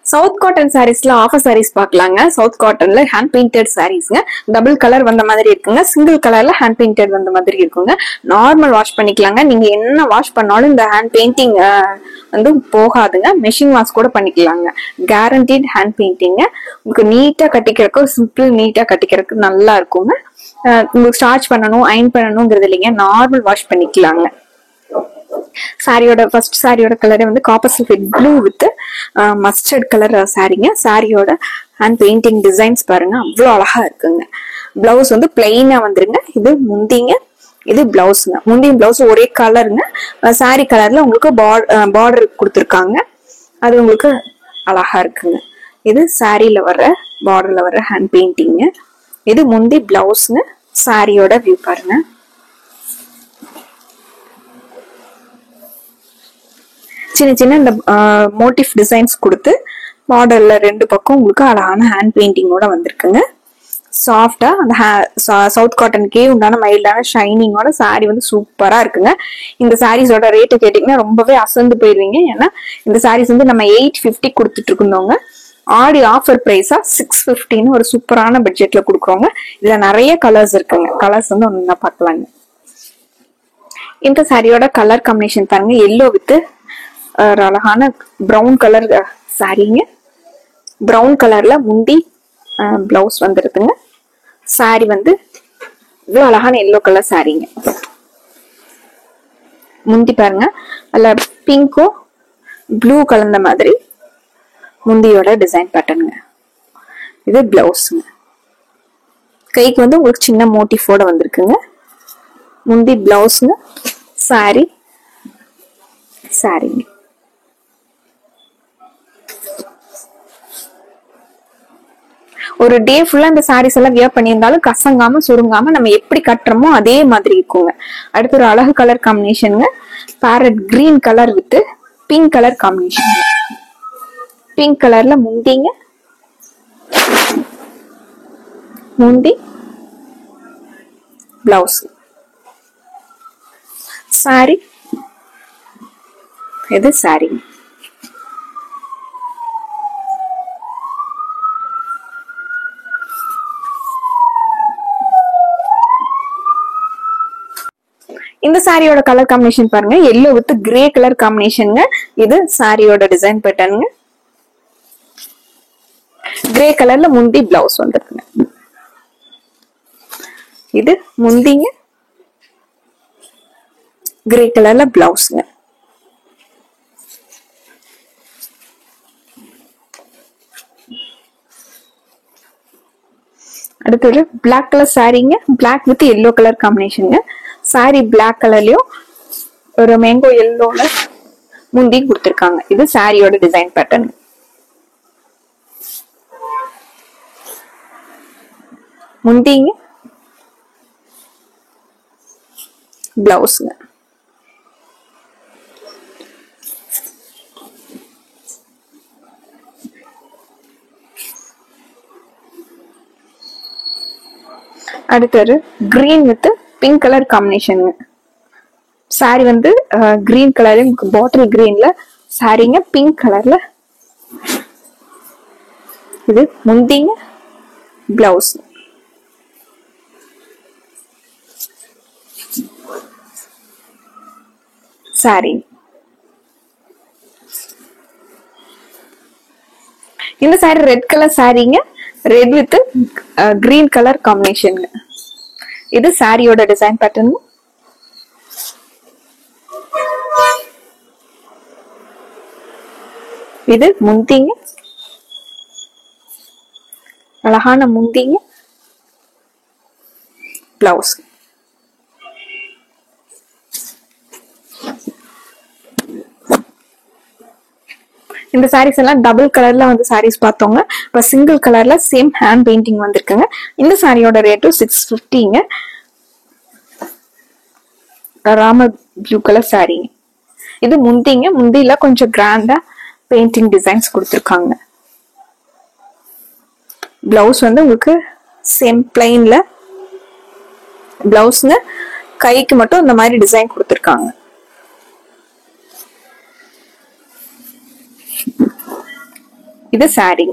South cotton சாரீஸ்ல offer sarees பார்க்கலாங்க. South காட்டன்ல ஹேண்ட் பெயிண்டட் சாரீஸ்ங்க. டபுள் கலர் வந்த மாதிரி இருக்குங்க. சிங்கிள் கலர்ல ஹேண்ட் பெயிண்டட் வந்த மாதிரி இருக்குங்க. நார்மல் வாஷ் பண்ணிக்கலாங்க. நீங்க என்ன வாஷ் பண்ணாலும் இந்த ஹேண்ட் பெயிண்டிங் வந்து போகாதுங்க. மெஷின் வாஷ் கூட பண்ணிக்கலாங்க. கேரண்டீட் ஹேண்ட் பெயிண்டிங்க. உங்களுக்கு நீட்டா கட்டிக்கிறதுக்கு சிம்பிள் நீட்டா கட்டிக்கிறதுக்கு நல்லா இருக்குங்க. உங்களுக்கு ஸ்டார்ச் பண்ணணும் அயன் பண்ணணுங்கிறது இல்லைங்க. நார்மல் வாஷ் பண்ணிக்கலாங்க. சாரியோட ஃபர்ஸ்ட் சாரியோட கலரே வந்து copper sulphate blue with mustard colour சாரிங்க. சாரியோட ஹேண்ட் பெயிண்டிங் டிசைன்ஸ் பாருங்க, அவ்வளோ அழகா இருக்குங்க. பிளவுஸ் வந்து பிளெயினா வந்துருங்க. இது முந்திங்க, இது பிளவுஸ்ங்க. முந்தியும் பிளவுஸ் ஒரே கலருங்க. சாரி கலர்ல உங்களுக்கு பார்டர் கொடுத்துருக்காங்க. அது உங்களுக்கு அழகா இருக்குங்க. இது சாரியில வர்ற பார்டர்ல வர்ற ஹேண்ட் பெயிண்டிங்க. இது முந்தி பிளவுஸ்ங்க. சாரியோட வியூ பாருங்க. சின்ன சின்ன இந்த மோட்டிவ் டிசைன்ஸ் கொடுத்து பார்டர்ல ரெண்டு பக்கம் உங்களுக்கு அழகான ஹேண்ட் பெயிண்டிங்கோட வந்திருக்குங்க. சாஃப்டா அந்த சவுத் காட்டனுக்கே உண்டான மைல்டான ஷைனிங்கோட சாரி வந்து சூப்பரா இருக்குங்க. இந்த சாரீஸோட ரேட்டு கேட்டீங்கன்னா ரொம்பவே அசந்து போயிருவீங்க. ஏன்னா இந்த சாரீஸ் வந்து நம்ம 850 கொடுத்துட்டு இருக்கோங்க. ஆடி ஆஃபர் பிரைஸா 650 ஒரு சூப்பரான பட்ஜெட்ல கொடுக்குறோங்க. இதுல நிறைய கலர்ஸ் இருக்குங்க. கலர்ஸ் வந்து ஒன்னா பார்க்கலாங்க. இந்த சாரியோட கலர் காம்பினேஷன் பாருங்க, எல்லோ வித் அழகான பிரவுன் கலர் சாரீங்க. பிரவுன் கலர்ல முந்தி பிளவுஸ் வந்துருக்குங்க. சாரி வந்து இவ்வளவு அழகான எல்லோ கலர் சாரீங்க. முந்தி பாருங்க, அதுல பிங்க்கும் ப்ளூ கலந்த மாதிரி முந்தியோட டிசைன் பேட்டர்னுங்க. இது பிளவுஸ்ங்க. கைக்கு வந்து உங்களுக்கு சின்ன மோட்டிஃபோட வந்திருக்குங்க. முந்தி பிளவுஸ்ங்க. சாரி சாரிங்க. ஒரு டே ஃபுல்லா இந்த சாரீஸ் எல்லாம் வியர் பண்ணியிருந்தாலும் கசங்காம சுருங்காம நம்ம எப்படி கட்டுறோமோ அதே மாதிரி இருக்குங்க. அடுத்து ஒரு அழகு கலர் காம்பினேஷனுங்க. Parrot green colour with pink colour combination. Pink கலர்ல முந்திங்க, முந்தி பிளவுஸ், சாரி இது சாரி. இந்த சாரியோட கலர் காம்பினேஷன் பாருங்க, எல்லோ வித் கிரே கலர் காம்பினேஷனுங்க. இது சாரியோட டிசைன் பேட்டர்னுங்க. கிரே கலர்ல முந்தி பிளவுஸ் வந்துருக்குங்க. இது முந்திங்க, கிரே கலர்ல பிளவுஸ்ங்க. அடுத்தது பிளாக் கலர் சாரிங்க. பிளாக் வித் எல்லோ கலர் காம்பினேஷனுங்க. சாரி பிளாக் கலர்லயும் ஒரு மேங்கோ எல்லோல முந்தி கொடுத்திருக்காங்க. இது சாரியோட டிசைன் பேட்டர்ன். முந்திங்க, பிளவுஸ்ங்க. அடுத்தது green with pink colour combination. Sorry வந்து கிரீன் கலர், பாட்டில் கிரீன்ல சாரிங்க. பிங்க் கலர்ல இது முந்திங்க, பிளவுஸ், சாரி. இந்த சாரி ரெட் கலர் சாரிங்க. Red with green colour combination. இது சாரியோட டிசைன் பேட்டர்ன். இது முந்திங்க, அழகான முந்திங்க, பிளவுஸ். இந்த சாரீஸ் எல்லாம் டபுள் கலர்ல வந்து சாரீஸ் பார்த்தோங்க. இப்ப சிங்கிள் கலர்ல சேம் ஹேண்ட் பெயிண்டிங் வந்திருக்குங்க. இந்த சாரியோட ரேட்டு 650ங்க. ராம ப்ளூ கலர் சாரி. இது முந்திங்க. முந்தில கொஞ்சம் கிராண்டா பெயிண்டிங் டிசைன்ஸ் கொடுத்துருக்காங்க. பிளவுஸ் வந்து உங்களுக்கு சேம் பிளைன்ல பிளவுஸ்ங்க. கைக்கு மட்டும் இந்த மாதிரி டிசைன் கொடுத்துருக்காங்க. இது சாரி.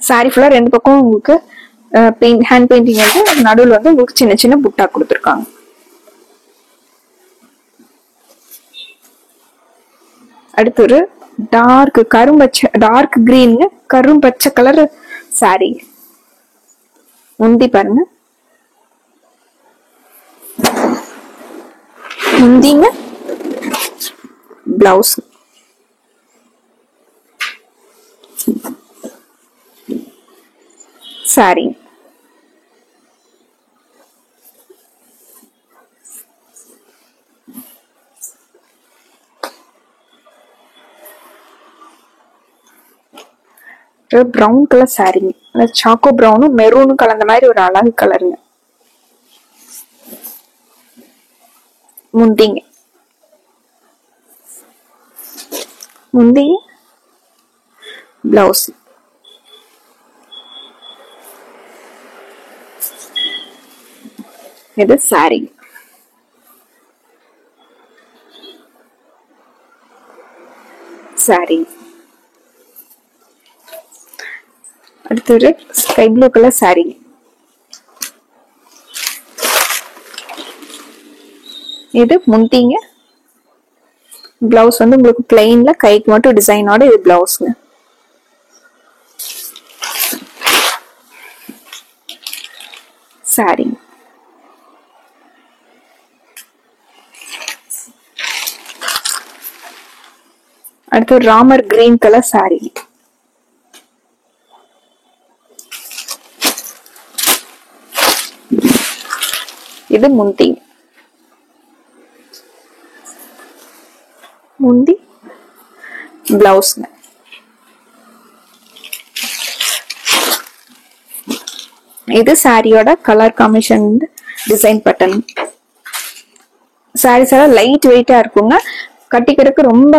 சாரி ஃபுல்லா ரெண்டு பக்கம் உங்களுக்கு ஹேண்ட் பெயிண்டிங் வந்து நடுவில் வந்து உங்களுக்கு சின்ன சின்ன புட்டா கொடுத்துருக்காங்க. அடுத்து ஒரு டார்க் கிரீன் கரும்பச்சை கலர் சாரி. முந்தி பாருங்க, முந்திங்க பிளவுஸ். சாரி பிரவுன் கலர் சாரிங்க. சாக்கோ பிரவுனும் மெரூனும் கலந்த மாதிரி ஒரு அழகு கலருங்க. முந்திங்க, முந்தி பிளவுஸ். இது சாரி. சாரி அடுத்து ஒரு ஸ்கை ப்ளூ கலர் சாரி. இது முந்திங்க, பிளவுஸ் வந்து உங்களுக்கு பிளெயின்ல கைக்கு மட்டும் டிசைனோட இது பிளவுஸ்ங்க. சாரி அடுத்து ஒரு ராமர் கிரீன் கலர் சாரி. இது முந்தி, முந்தி பிளவுஸ். இது சாரியோட colour combination design button. Sarees எல்லாம் லைட் வெயிட்டா இருக்குங்க, கட்டிக்கிறதுக்கு ரொம்ப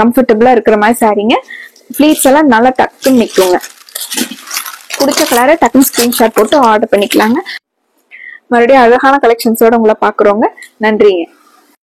கம்ஃபர்டபுளா இருக்கிற மாதிரி சாரீங்க. ஃபிளீட்ஸ் எல்லாம் நல்லா டக்குன்னு நிற்குங்க. பிடிச்ச கலரை டக்குன்னு ஸ்கிரீன்ஷாட் போட்டு ஆர்டர் பண்ணிக்கலாங்க. மறுபடியும் அழகான கலெக்ஷன்ஸோட உங்களை பாக்குறோங்க. நன்றிங்க.